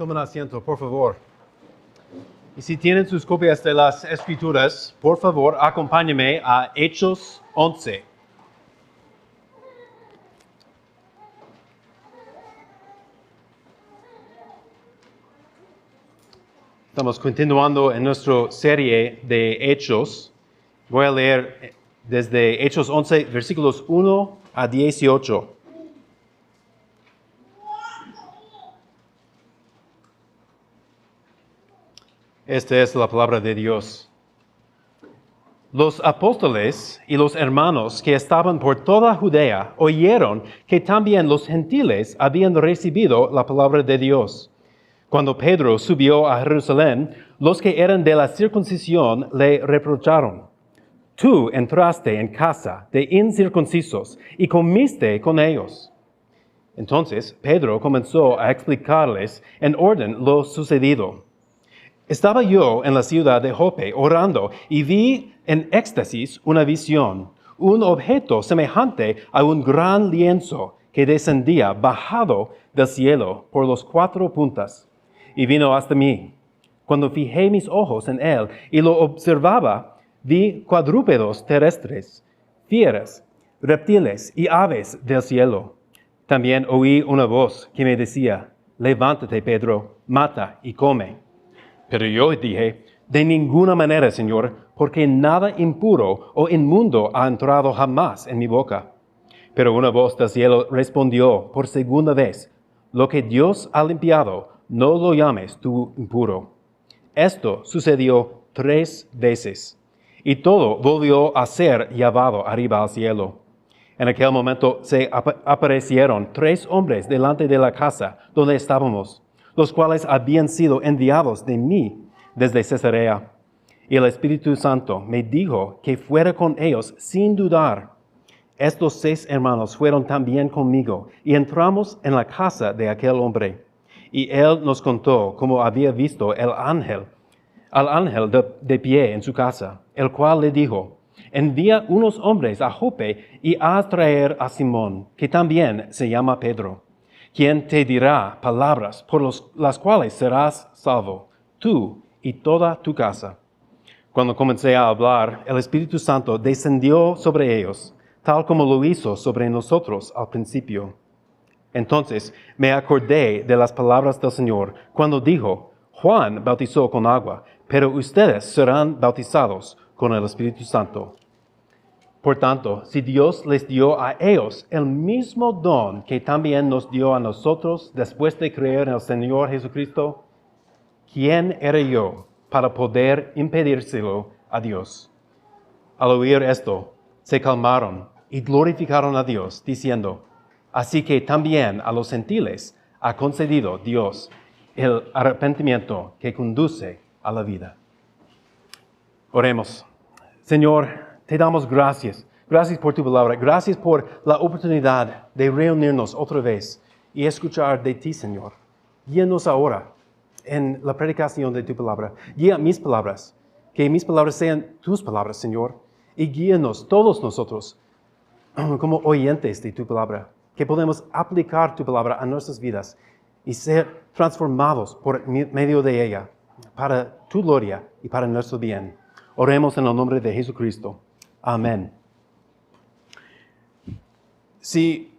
Tomen asiento, por favor. Y si tienen sus copias de las Escrituras, por favor, acompáñenme a Hechos 11. Estamos continuando en nuestra serie de Hechos. Voy a leer desde Hechos 11, versículos 1 a 18. Esta es la palabra de Dios. Los apóstoles y los hermanos que estaban por toda Judea oyeron que también los gentiles habían recibido la palabra de Dios. Cuando Pedro subió a Jerusalén, los que eran de la circuncisión le reprocharon: Tú entraste en casa de incircuncisos y comiste con ellos. Entonces Pedro comenzó a explicarles en orden lo sucedido. Estaba yo en la ciudad de Jope orando y vi en éxtasis una visión, un objeto semejante a un gran lienzo que descendía bajado del cielo por los 4 puntas y vino hasta mí. Cuando fijé mis ojos en él y lo observaba, vi cuadrúpedos terrestres, fieras, reptiles y aves del cielo. También oí una voz que me decía: Levántate, Pedro, mata y come. Pero yo dije: De ninguna manera, Señor, porque nada impuro o inmundo ha entrado jamás en mi boca. Pero una voz del cielo respondió por segunda vez: Lo que Dios ha limpiado, no lo llames tú impuro. Esto sucedió 3 veces, y todo volvió a ser llevado arriba al cielo. En aquel momento se aparecieron 3 hombres delante de la casa donde estábamos, los cuales habían sido enviados de mí desde Cesarea. Y el Espíritu Santo me dijo que fuera con ellos sin dudar. Estos 6 hermanos fueron también conmigo, y entramos en la casa de aquel hombre. Y él nos contó cómo había visto al ángel de pie en su casa, el cual le dijo: Envía unos hombres a Jope y haz traer a Simón, que también se llama Pedro, quien te dirá palabras por las cuales serás salvo, tú y toda tu casa. Cuando comencé a hablar, el Espíritu Santo descendió sobre ellos, tal como lo hizo sobre nosotros al principio. Entonces me acordé de las palabras del Señor cuando dijo: Juan bautizó con agua, pero ustedes serán bautizados con el Espíritu Santo. Por tanto, si Dios les dio a ellos el mismo don que también nos dio a nosotros después de creer en el Señor Jesucristo, ¿quién era yo para poder impedírselo a Dios? Al oír esto, se calmaron y glorificaron a Dios, diciendo: Así que también a los gentiles ha concedido Dios el arrepentimiento que conduce a la vida. Oremos. Señor, te damos gracias. Gracias por tu palabra. Gracias por la oportunidad de reunirnos otra vez y escuchar de ti, Señor. Guíanos ahora en la predicación de tu palabra. Guía mis palabras. Que mis palabras sean tus palabras, Señor. Y guíanos todos nosotros como oyentes de tu palabra. Que podemos aplicar tu palabra a nuestras vidas y ser transformados por medio de ella para tu gloria y para nuestro bien. Oremos en el nombre de Jesucristo. Amén. Si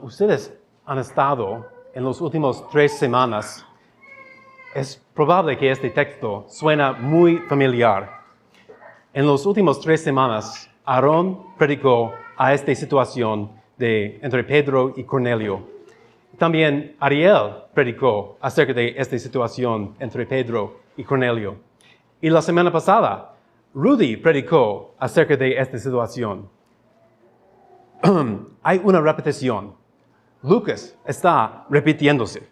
ustedes han estado en las últimas 3 semanas, es probable que este texto suena muy familiar. En las últimas 3 semanas, Aarón predicó a esta situación entre Pedro y Cornelio. También Ariel predicó acerca de esta situación entre Pedro y Cornelio. Y la semana pasada, Rudy predicó acerca de esta situación. Hay una repetición. Lucas está repitiéndose.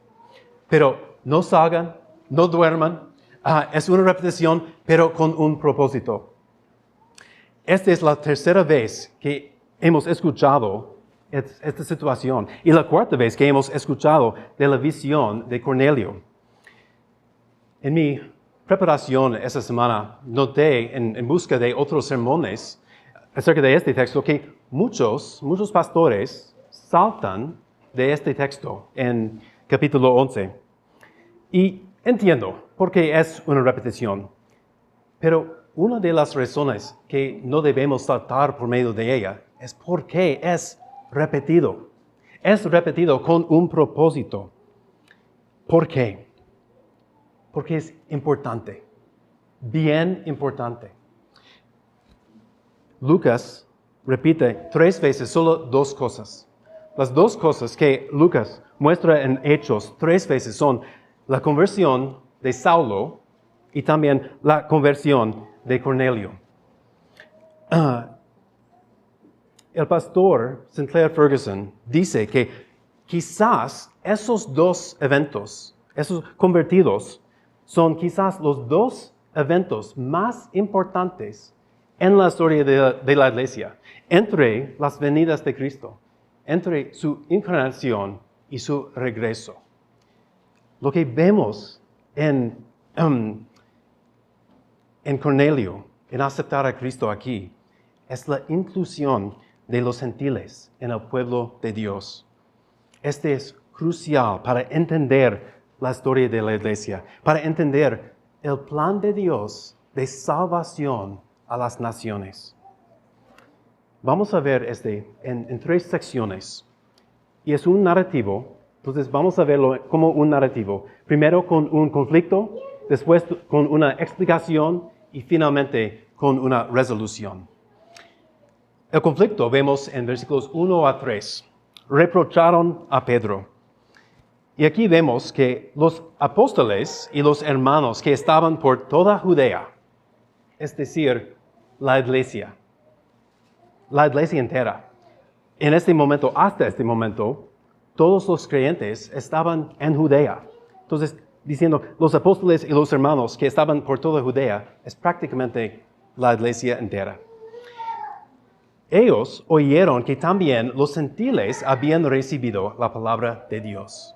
Pero no salgan, no duerman. Es una repetición, pero con un propósito. Esta es la 3ª vez que hemos escuchado esta situación y la 4ª vez que hemos escuchado de la visión de Cornelio. En mi preparación esta semana noté en busca de otros sermones acerca de este texto que muchos pastores saltan de este texto en capítulo 11. Y entiendo por qué es una repetición, pero una de las razones que no debemos saltar por medio de ella es porque es repetido. Es repetido con un propósito. ¿Por qué? Porque es importante, bien importante. Lucas repite 3 veces solo 2 cosas. Las 2 cosas que Lucas muestra en Hechos 3 veces son la conversión de Saulo y también la conversión de Cornelio. El pastor Sinclair Ferguson dice que quizás esos 2 eventos, esos convertidos, son quizás los 2 eventos más importantes en la historia de la iglesia, entre las venidas de Cristo, entre su encarnación y su regreso. Lo que vemos en Cornelio, en aceptar a Cristo aquí, es la inclusión de los gentiles en el pueblo de Dios. Este es crucial para entender la historia de la iglesia, para entender el plan de Dios de salvación a las naciones. Vamos a ver en 3 secciones. Y es un narrativo, entonces vamos a verlo como un narrativo. Primero con un conflicto, después con una explicación y finalmente con una resolución. El conflicto vemos en versículos 1 a 3. Reprocharon a Pedro. Y aquí vemos que los apóstoles y los hermanos que estaban por toda Judea, es decir, la iglesia entera. En este momento, hasta este momento, todos los creyentes estaban en Judea. Entonces, diciendo, los apóstoles y los hermanos que estaban por toda Judea, es prácticamente la iglesia entera. Ellos oyeron que también los gentiles habían recibido la palabra de Dios.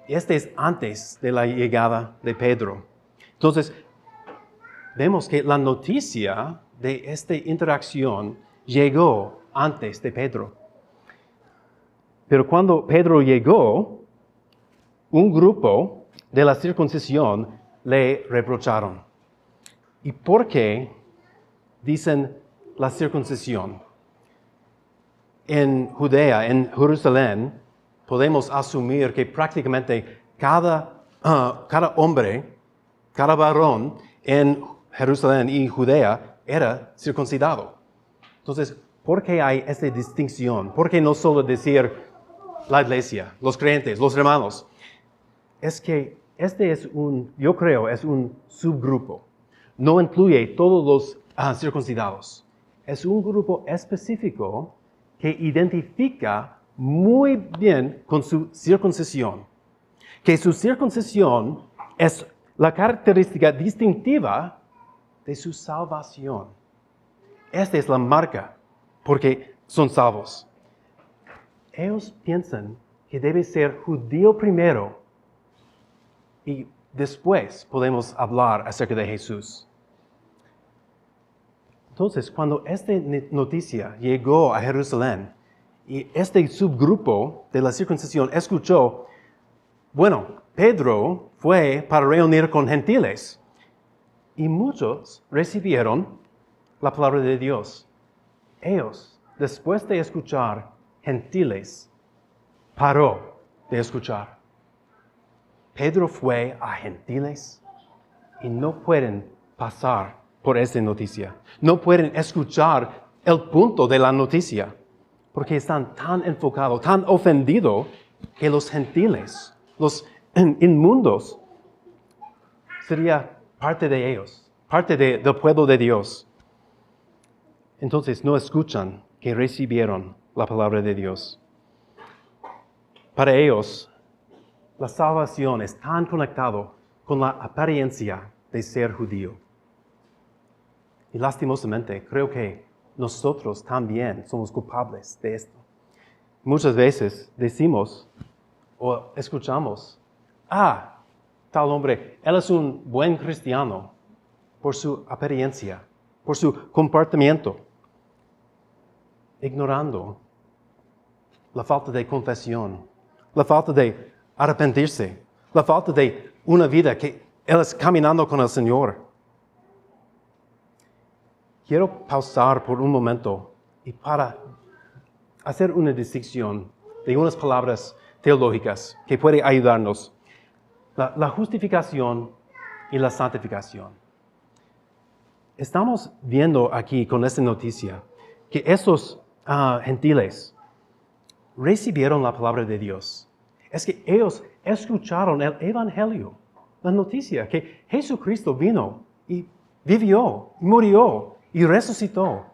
Este es antes de la llegada de Pedro. Entonces, vemos que la noticia de esta interacción llegó antes de Pedro. Pero cuando Pedro llegó, un grupo de la circuncisión le reprocharon. ¿Y por qué dicen la circuncisión? En Judea, en Jerusalén, podemos asumir que prácticamente cada hombre, cada varón en Jerusalén y Judea era circuncidado. Entonces, ¿por qué hay esta distinción? ¿Por qué no solo decir la iglesia, los creyentes, los hermanos? Es que yo creo, es un subgrupo. No incluye todos los circuncidados. Es un grupo específico que identifica muy bien con su circuncisión. Que su circuncisión es la característica distintiva de su salvación. Esta es la marca, porque son salvos. Ellos piensan que debe ser judío primero y después podemos hablar acerca de Jesús. Entonces, cuando esta noticia llegó a Jerusalén y este subgrupo de la circuncisión escuchó, bueno, Pedro fue para reunir con gentiles y muchos recibieron la palabra de Dios. Ellos, después de escuchar gentiles, paró de escuchar. Pedro fue a gentiles y no pueden pasar por esta noticia. No pueden escuchar el punto de la noticia porque están tan enfocados, tan ofendidos que los gentiles, los inmundos, sería parte de ellos, parte del pueblo de Dios. Entonces no escuchan que recibieron la palabra de Dios. Para ellos, la salvación es tan conectado con la apariencia de ser judío. Y lastimosamente, creo que nosotros también somos culpables de esto. Muchas veces decimos o escuchamos, tal hombre, él es un buen cristiano por su apariencia, por su comportamiento, ignorando la falta de confesión, la falta de arrepentirse, la falta de una vida que Él es caminando con el Señor. Quiero pausar por un momento y para hacer una distinción de unas palabras teológicas que puede ayudarnos. La justificación y la santificación. Estamos viendo aquí con esta noticia que esos gentiles recibieron la palabra de Dios. Es que ellos escucharon el Evangelio, la noticia que Jesucristo vino y vivió, y murió y resucitó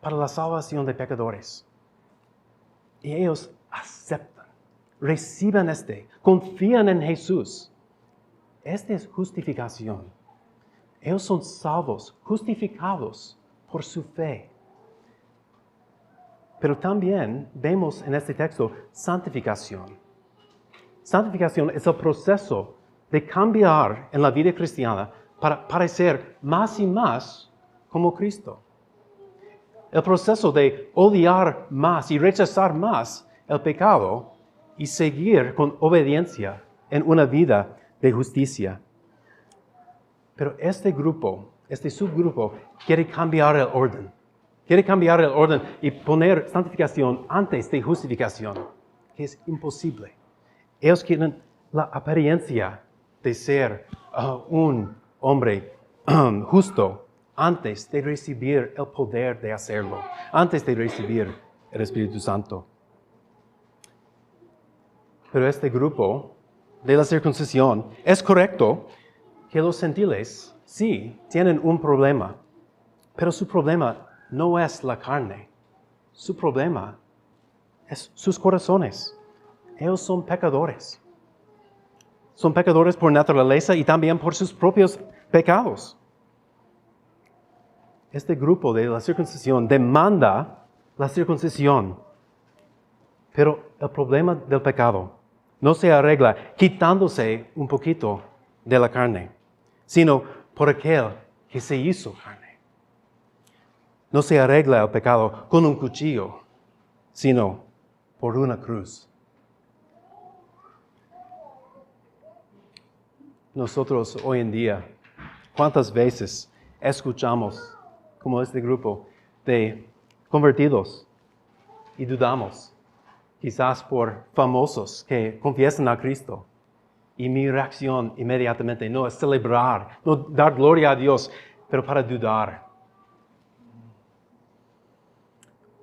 para la salvación de pecadores. Y ellos aceptan, reciben confían en Jesús. Esta es justificación. Ellos son salvos, justificados por su fe. Pero también vemos en este texto santificación. Santificación es el proceso de cambiar en la vida cristiana para parecer más y más como Cristo. El proceso de odiar más y rechazar más el pecado y seguir con obediencia en una vida de justicia. Pero este subgrupo, quiere cambiar el orden. Quiere cambiar el orden y poner santificación antes de justificación, que es imposible. Ellos quieren la apariencia de ser un hombre justo antes de recibir el poder de hacerlo, antes de recibir el Espíritu Santo. Pero este grupo de la circuncisión es correcto que los gentiles sí tienen un problema, pero su problema no es la carne, su problema es sus corazones. Ellos son pecadores. Son pecadores por naturaleza y también por sus propios pecados. Este grupo de la circuncisión demanda la circuncisión, pero el problema del pecado no se arregla quitándose un poquito de la carne, sino por aquel que se hizo carne. No se arregla el pecado con un cuchillo, sino por una cruz. Nosotros hoy en día, ¿cuántas veces escuchamos, como este grupo, de convertidos y dudamos? Quizás por famosos que confiesan a Cristo. Y mi reacción inmediatamente no es celebrar, no dar gloria a Dios, pero para dudar.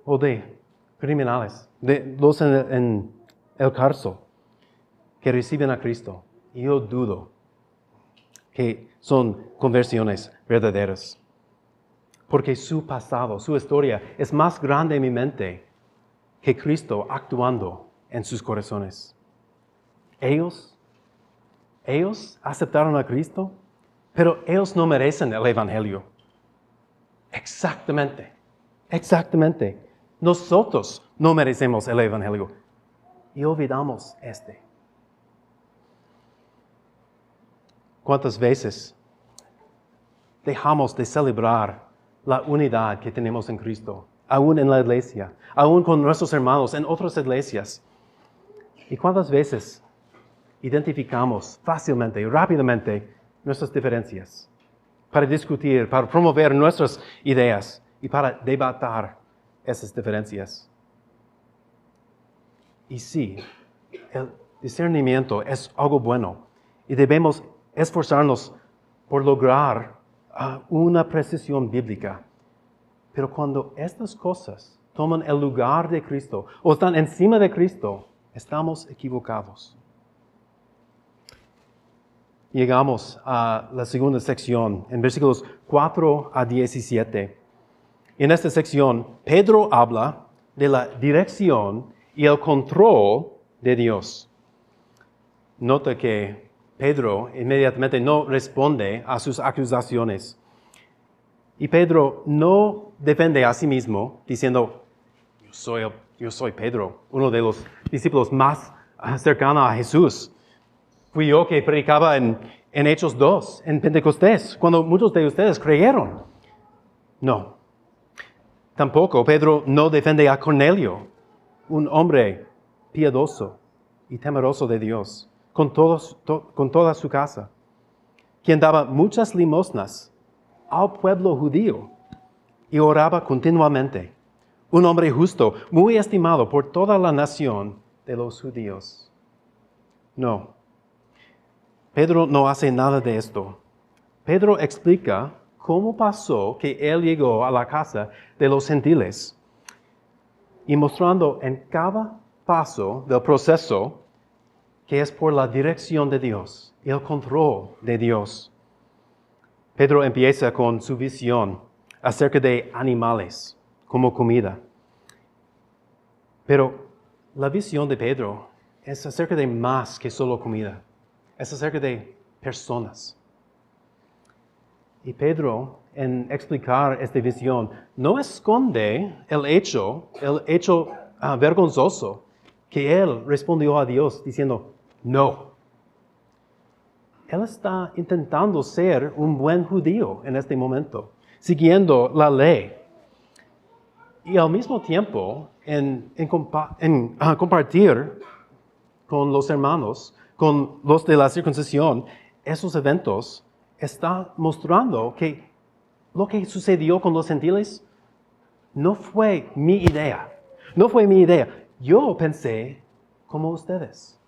O de criminales, de los en el cárcel que reciben a Cristo. Y yo dudo que son conversiones verdaderas. Porque su pasado, su historia es más grande en mi mente que Cristo actuando en sus corazones. Ellos aceptaron a Cristo, pero ellos no merecen el Evangelio. Exactamente. Nosotros no merecemos el Evangelio y olvidamos este. ¿Cuántas veces dejamos de celebrar la unidad que tenemos en Cristo, aún en la iglesia, aún con nuestros hermanos en otras iglesias? ¿Y cuántas veces identificamos fácilmente y rápidamente nuestras diferencias para discutir, para promover nuestras ideas y para debatir esas diferencias? Y sí, el discernimiento es algo bueno y debemos esforzarnos por lograr una precisión bíblica. Pero cuando estas cosas toman el lugar de Cristo o están encima de Cristo, estamos equivocados. Llegamos a la segunda sección, en versículos 4 a 17. En esta sección, Pedro habla de la dirección y el control de Dios. Nota que Pedro inmediatamente no responde a sus acusaciones. Y Pedro no defiende a sí mismo diciendo, yo soy Pedro, uno de los discípulos más cercanos a Jesús. Fui yo que predicaba en Hechos 2, en Pentecostés, cuando muchos de ustedes creyeron. No. Tampoco Pedro no defiende a Cornelio, un hombre piadoso, y temeroso de Dios, con toda su casa, quien daba muchas limosnas al pueblo judío y oraba continuamente. Un hombre justo, muy estimado por toda la nación de los judíos. No, Pedro no hace nada de esto. Pedro explica cómo pasó que él llegó a la casa de los gentiles y mostrando en cada paso del proceso que es por la dirección de Dios y el control de Dios. Pedro empieza con su visión acerca de animales como comida. Pero la visión de Pedro es acerca de más que solo comida. Es acerca de personas. Y Pedro, en explicar esta visión, no esconde el hecho vergonzoso que él respondió a Dios diciendo, no. Él está intentando ser un buen judío en este momento, siguiendo la ley. Y al mismo tiempo, en compartir con los hermanos, con los de la circuncisión, esos eventos, está mostrando que lo que sucedió con los gentiles no fue mi idea. No fue mi idea. Yo pensé como ustedes.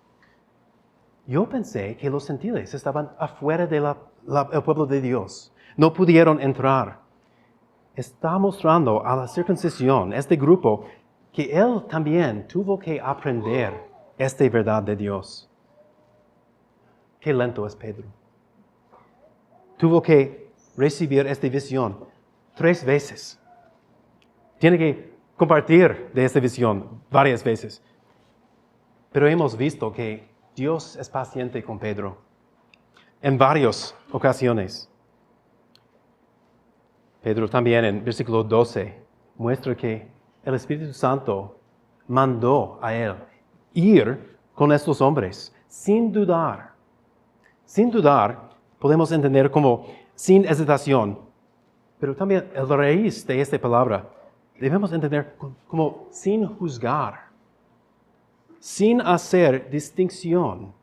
Yo pensé que los gentiles estaban afuera del pueblo de Dios. No pudieron entrar. Está mostrando a la circuncisión, este grupo, que él también tuvo que aprender esta verdad de Dios. Qué lento es Pedro. Tuvo que recibir esta visión 3 veces. Tiene que compartir de esta visión varias veces. Pero hemos visto que Dios es paciente con Pedro en varias ocasiones. Pedro también en versículo 12 muestra que el Espíritu Santo mandó a él ir con estos hombres sin dudar. Sin dudar, podemos entender como sin hesitación, pero también el raíz de esta palabra debemos entender como sin juzgar, sin hacer distinción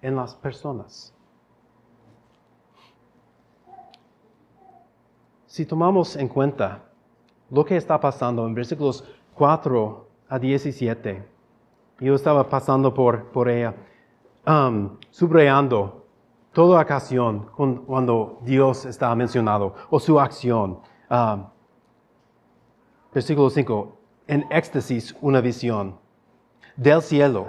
en las personas. Si tomamos en cuenta lo que está pasando en versículos 4 a 17, yo estaba pasando por ella, subrayando toda ocasión cuando Dios está mencionado, o su acción. Versículo 5, en éxtasis una visión del cielo.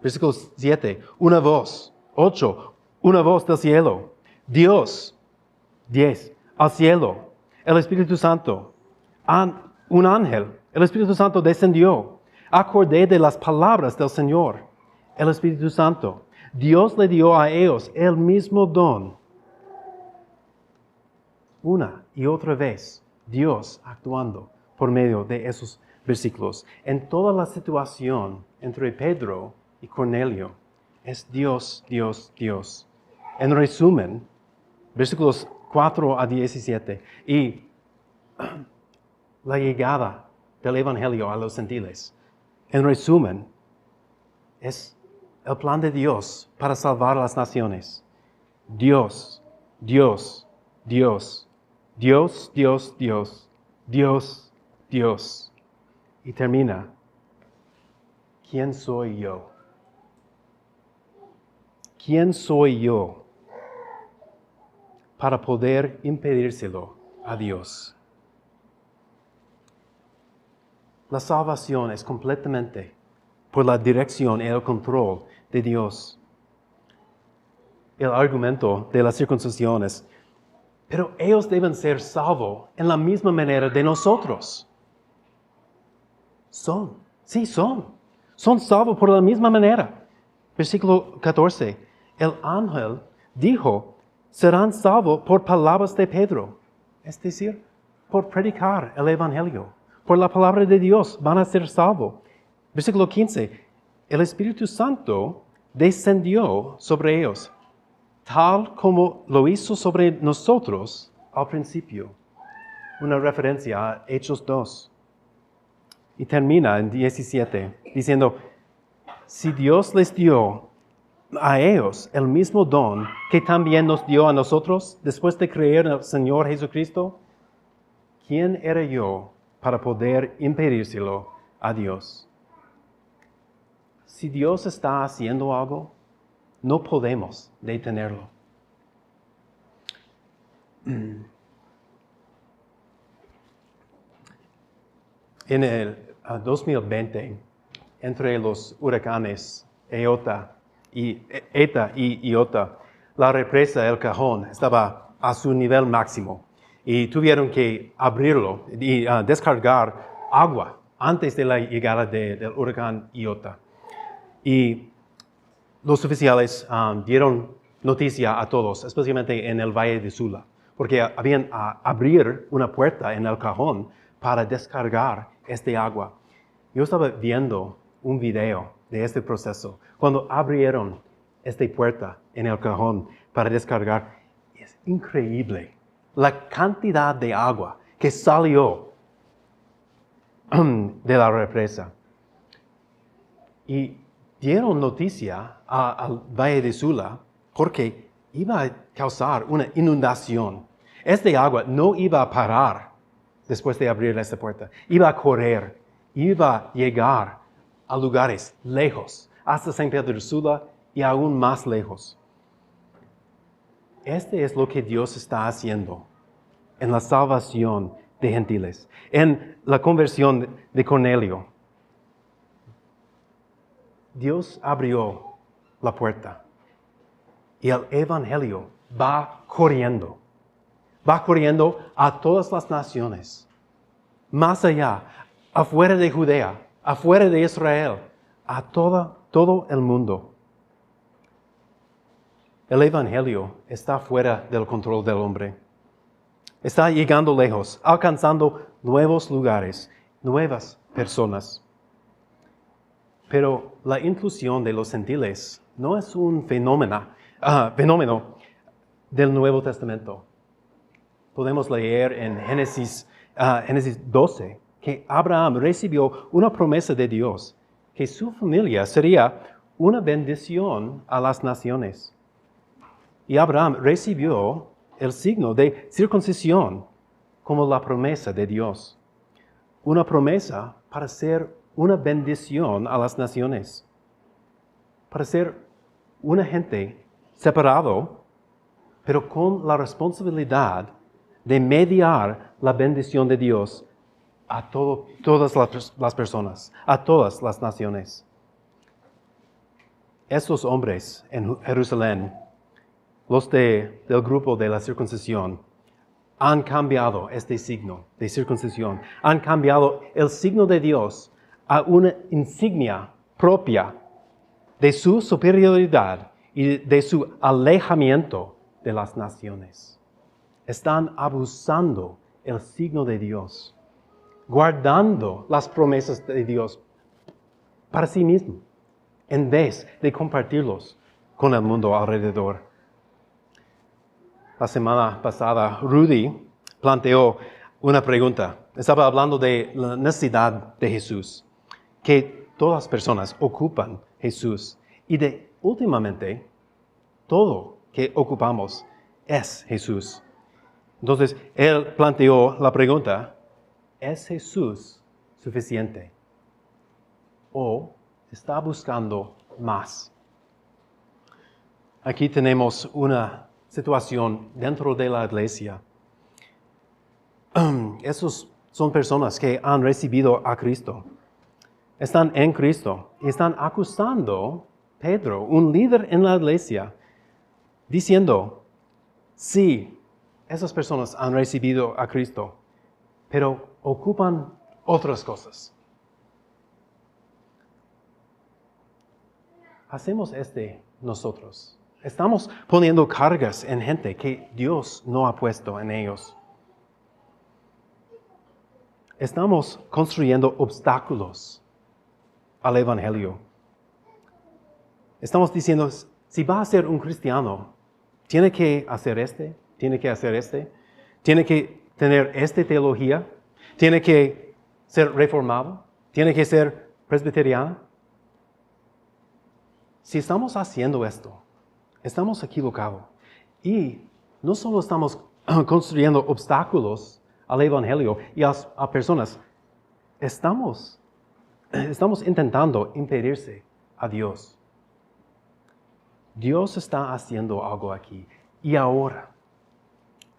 Versículo 7, una voz. 8, una voz del cielo. Dios. 10, al cielo. El Espíritu Santo. Un ángel. El Espíritu Santo descendió. Acordé de las palabras del Señor. El Espíritu Santo. Dios le dio a ellos el mismo don. Una y otra vez, Dios actuando por medio de esos versículos. En toda la situación entre Pedro y Cornelio, es Dios, Dios, Dios. En resumen, versículos 4 a 17, y la llegada del Evangelio a los gentiles. En resumen, es el plan de Dios para salvar a las naciones. Dios, Dios, Dios, Dios, Dios, Dios, Dios, Dios. Y termina, ¿quién soy yo? ¿Quién soy yo para poder impedírselo a Dios? La salvación es completamente por la dirección y el control de Dios. El argumento de la circuncisión es, pero ellos deben ser salvos en la misma manera de nosotros. Son salvos por la misma manera. Versículo 14, el ángel dijo, serán salvos por palabras de Pedro, es decir, por predicar el Evangelio. Por la palabra de Dios van a ser salvos. Versículo 15, el Espíritu Santo descendió sobre ellos, tal como lo hizo sobre nosotros al principio. Una referencia a Hechos 2. Y termina en 17, diciendo, Si Dios les dio a ellos el mismo don que también nos dio a nosotros después de creer en el Señor Jesucristo, ¿quién era yo para poder impedírselo a Dios? Si Dios está haciendo algo, no podemos detenerlo. En el 2020, entre los huracanes Eta y Iota, la represa El Cajón estaba a su nivel máximo y tuvieron que abrirlo y descargar agua antes de la llegada del huracán Iota. Y los oficiales dieron noticia a todos, especialmente en el Valle de Sula, porque habían abrir una puerta en el cajón para descargar este agua. Yo estaba viendo un video de este proceso. Cuando abrieron esta puerta en el cajón para descargar, es increíble la cantidad de agua que salió de la represa. Y dieron noticia al Valle de Sula porque iba a causar una inundación. Este agua no iba a parar después de abrir esta puerta. Iba a correr, iba a llegar a lugares lejos, hasta San Pedro Sula y aún más lejos. Este es lo que Dios está haciendo en la salvación de gentiles, en la conversión de Cornelio. Dios abrió la puerta y el evangelio va corriendo a todas las naciones, más allá, afuera de Judea, afuera de Israel, a todo el mundo. El evangelio está fuera del control del hombre. Está llegando lejos, alcanzando nuevos lugares, nuevas personas. Pero la inclusión de los gentiles no es un fenómeno del Nuevo Testamento. Podemos leer en Génesis 12 que Abraham recibió una promesa de Dios, que su familia sería una bendición a las naciones. Y Abraham recibió el signo de circuncisión como la promesa de Dios. Una promesa para ser una bendición a las naciones. Para ser una gente separado, pero con la responsabilidad de mediar la bendición de Dios a todas las personas, a todas las naciones. Estos hombres en Jerusalén, los del grupo de la circuncisión, han cambiado este signo de circuncisión, han cambiado el signo de Dios a una insignia propia de su superioridad y de su alejamiento de las naciones. Están abusando el signo de Dios, guardando las promesas de Dios para sí mismo, en vez de compartirlos con el mundo alrededor. La semana pasada, Rudy planteó una pregunta. Estaba hablando de la necesidad de Jesús, que todas las personas ocupan Jesús. Y últimamente, todo que ocupamos es Jesús. Entonces, él planteó la pregunta, ¿es Jesús suficiente? ¿O está buscando más? Aquí tenemos una situación dentro de la iglesia. Esos son personas que han recibido a Cristo. Están en Cristo y están acusando a Pedro, un líder en la iglesia, diciendo, sí, esas personas han recibido a Cristo, pero ocupan otras cosas. Hacemos nosotros. Estamos poniendo cargas en gente que Dios no ha puesto en ellos. Estamos construyendo obstáculos al evangelio. Estamos diciendo, si va a ser un cristiano, tiene que hacer tiene que hacer tiene que tener esta teología, tiene que ser reformado, tiene que ser presbiteriano. si estamos haciendo esto, estamos equivocados. Y no solo estamos construyendo obstáculos al Evangelio y a personas, estamos intentando impedirse a Dios. Dios está haciendo algo aquí. Y ahora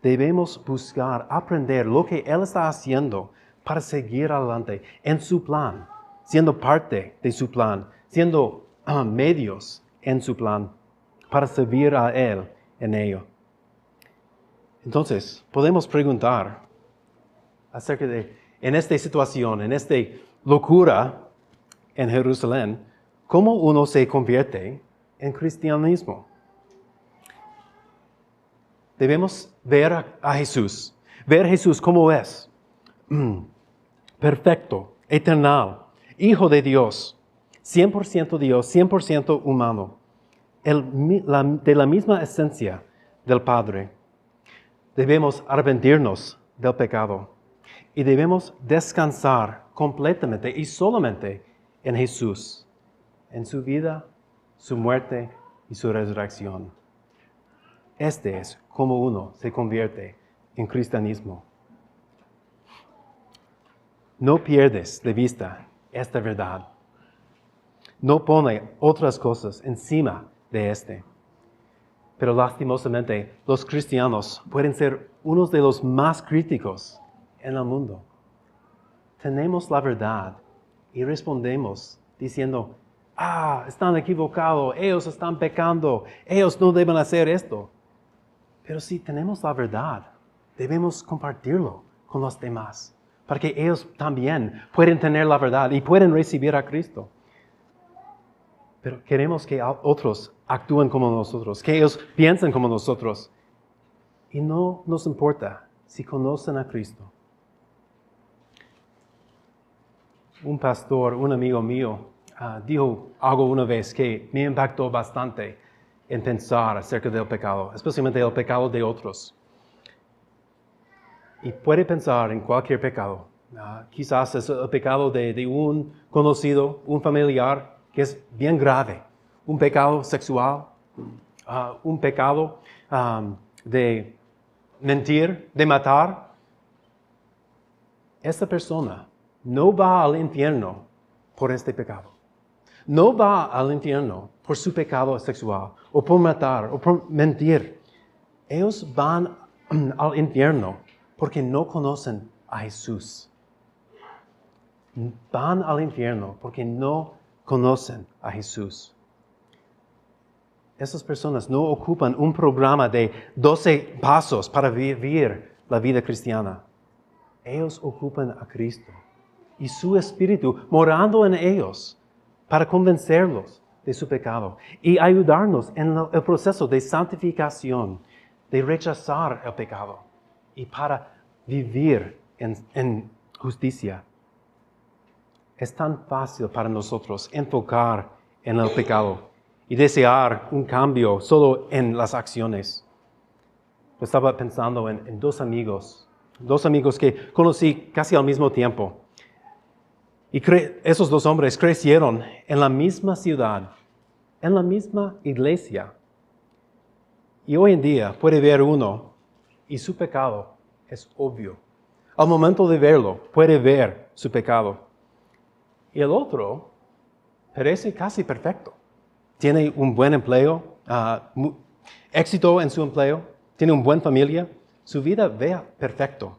debemos buscar aprender lo que Él está haciendo para seguir adelante en su plan, siendo parte de su plan, siendo medios en su plan para servir a Él en ello. Entonces, podemos preguntar acerca de, en esta situación, en esta locura en Jerusalén, ¿cómo uno se convierte en cristianismo? Debemos ver a Jesús, ver a Jesús como es, perfecto, eternal, Hijo de Dios, 100% Dios, 100% humano, de la misma esencia del Padre. Debemos arrepentirnos del pecado y debemos descansar completamente y solamente en Jesús, en su vida, su muerte y su resurrección. Este es como uno se convierte en cristianismo. No pierdes de vista esta verdad. No pone otras cosas encima de este. Pero lastimosamente, los cristianos pueden ser unos de los más críticos en el mundo. Tenemos la verdad y respondemos diciendo, están equivocados, ellos están pecando, ellos no deben hacer esto. Pero si tenemos la verdad, debemos compartirlo con los demás, para que ellos también puedan tener la verdad y puedan recibir a Cristo. Pero queremos que otros actúen como nosotros, que ellos piensen como nosotros. Y no nos importa si conocen a Cristo. Un pastor, un amigo mío, dijo algo una vez que me impactó bastante en pensar acerca del pecado, especialmente el pecado de otros. Y puede pensar en cualquier pecado. Quizás es el pecado de un conocido, un familiar, que es bien grave. Un pecado sexual, un pecado de mentir, de matar. Esta persona no va al infierno por este pecado. No va al infierno por su pecado sexual, o por matar, o por mentir. Ellos van al infierno porque no conocen a Jesús. Van al infierno porque no conocen a Jesús. Esas personas no ocupan un programa de 12 pasos para vivir la vida cristiana. Ellos ocupan a Cristo y su Espíritu morando en ellos para convencerlos de su pecado y ayudarnos en el proceso de santificación, de rechazar el pecado y para vivir en justicia. Es tan fácil para nosotros enfocar en el pecado y desear un cambio solo en las acciones. Yo estaba pensando en dos amigos que conocí casi al mismo tiempo. Y esos dos hombres crecieron en la misma ciudad, en la misma iglesia. Y hoy en día puede ver uno y su pecado es obvio. Al momento de verlo, puede ver su pecado. Y el otro parece casi perfecto. Tiene un buen empleo, éxito en su empleo, tiene una buena familia, su vida vea perfecto.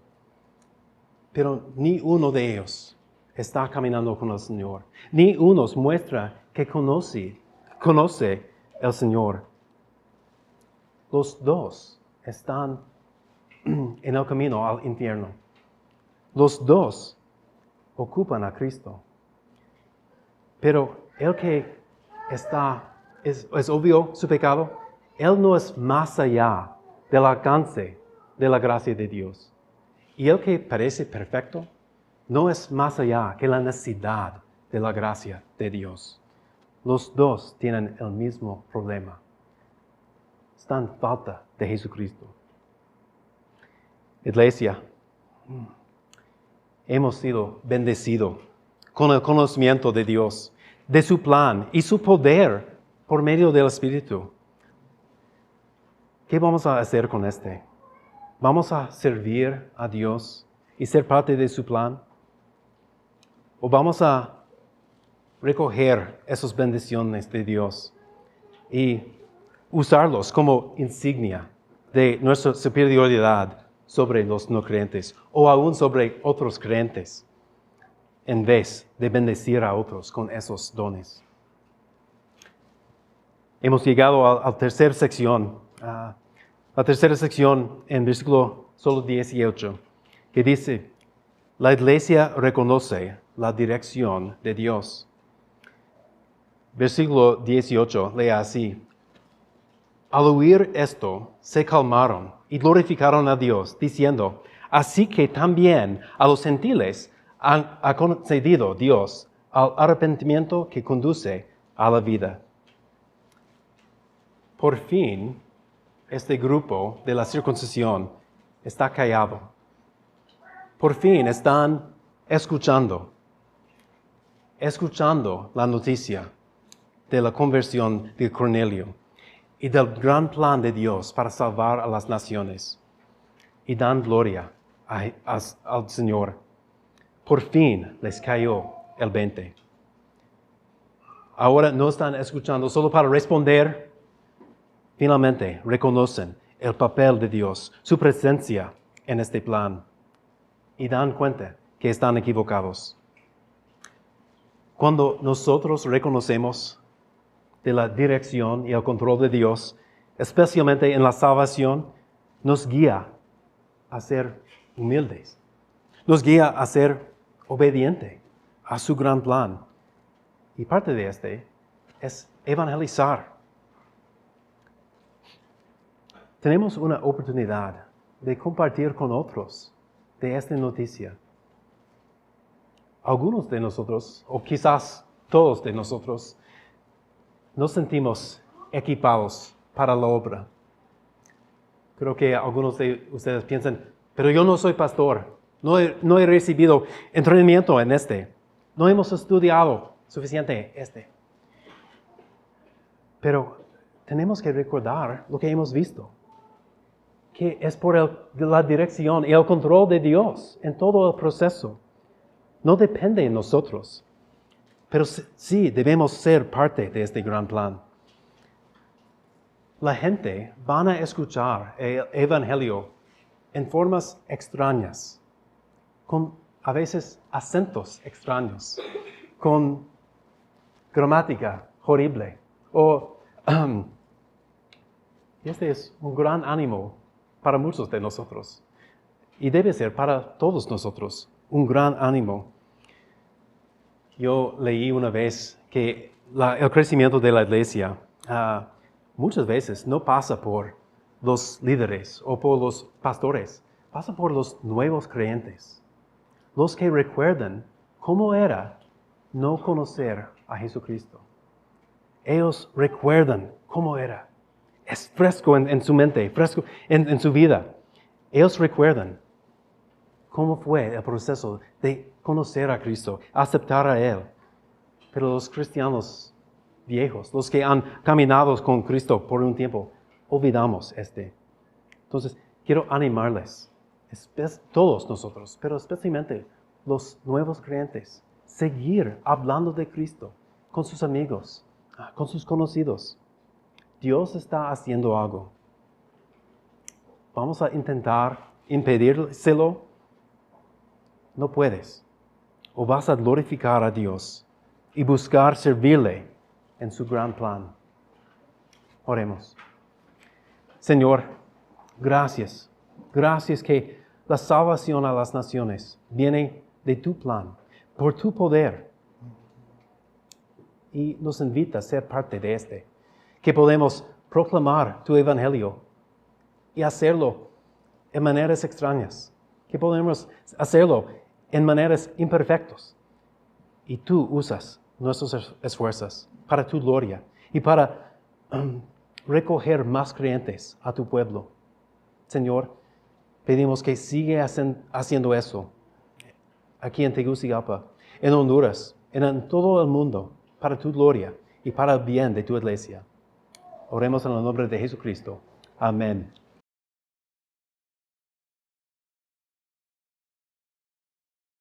Pero ni uno de ellos está caminando con el Señor. Ni uno muestra que conoce el Señor. Los dos están en el camino al infierno. Los dos ocupan a Cristo. Pero el que es obvio su pecado, él no es más allá del alcance de la gracia de Dios. Y el que parece perfecto, no es más allá que la necesidad de la gracia de Dios. Los dos tienen el mismo problema. Están en falta de Jesucristo. Iglesia, hemos sido bendecidos con el conocimiento de Dios, de su plan y su poder por medio del Espíritu. ¿Qué vamos a hacer con este? ¿Vamos a servir a Dios y ser parte de su plan? ¿O vamos a recoger esas bendiciones de Dios y usarlos como insignia de nuestra superioridad sobre los no creyentes o aún sobre otros creyentes, en vez de bendecir a otros con esos dones? Hemos llegado a la tercera sección, en versículo solo 18, que dice: la iglesia reconoce la dirección de Dios. Versículo 18, lea así: al oír esto, se calmaron y glorificaron a Dios, diciendo: así que también a los gentiles ha concedido Dios al arrepentimiento que conduce a la vida. Por fin, este grupo de la circuncisión está callado. Por fin están escuchando la noticia de la conversión de Cornelio y del gran plan de Dios para salvar a las naciones. Y dan gloria al Señor. Por fin les cayó el 20. Ahora no están escuchando solo para responder. Finalmente reconocen el papel de Dios, su presencia en este plan, y dan cuenta que están equivocados. Cuando nosotros reconocemos de la dirección y el control de Dios, especialmente en la salvación, nos guía a ser humildes, nos guía a ser obedientes a su gran plan. Y parte de este es evangelizar. Tenemos una oportunidad de compartir con otros de esta noticia. Algunos de nosotros, o quizás todos de nosotros, nos sentimos equipados para la obra. Creo que algunos de ustedes piensan: pero yo no soy pastor, no he recibido entrenamiento en este, no hemos estudiado suficiente este. Pero tenemos que recordar lo que hemos visto, que es por la dirección y el control de Dios en todo el proceso. No depende de nosotros, pero sí debemos ser parte de este gran plan. La gente van a escuchar el evangelio en formas extrañas, con a veces acentos extraños, con gramática horrible. Este es un gran ánimo para muchos de nosotros, y debe ser para todos nosotros un gran ánimo. Yo leí una vez que el crecimiento de la iglesia muchas veces no pasa por los líderes o por los pastores, pasa por los nuevos creyentes, los que recuerdan cómo era no conocer a Jesucristo. Ellos recuerdan cómo era. Es fresco en su mente, fresco en su vida. Ellos recuerdan cómo fue el proceso de conocer a Cristo, aceptar a Él. Pero los cristianos viejos, los que han caminado con Cristo por un tiempo, olvidamos este. Entonces, quiero animarles, todos nosotros, pero especialmente los nuevos creyentes, seguir hablando de Cristo con sus amigos, con sus conocidos. Dios está haciendo algo. Vamos a intentar impedírselo. No puedes. O vas a glorificar a Dios y buscar servirle en su gran plan. Oremos. Señor, gracias. Gracias que la salvación a las naciones viene de tu plan, por tu poder. Y nos invita a ser parte de este. Que podemos proclamar tu evangelio y hacerlo en maneras extrañas. Que podemos hacerlo en maneras imperfectas. Y tú usas nuestros esfuerzos para tu gloria y para recoger más creyentes a tu pueblo. Señor, pedimos que siga haciendo eso aquí en Tegucigalpa, en Honduras, en todo el mundo, para tu gloria y para el bien de tu iglesia. Oremos en el nombre de Jesucristo. Amén.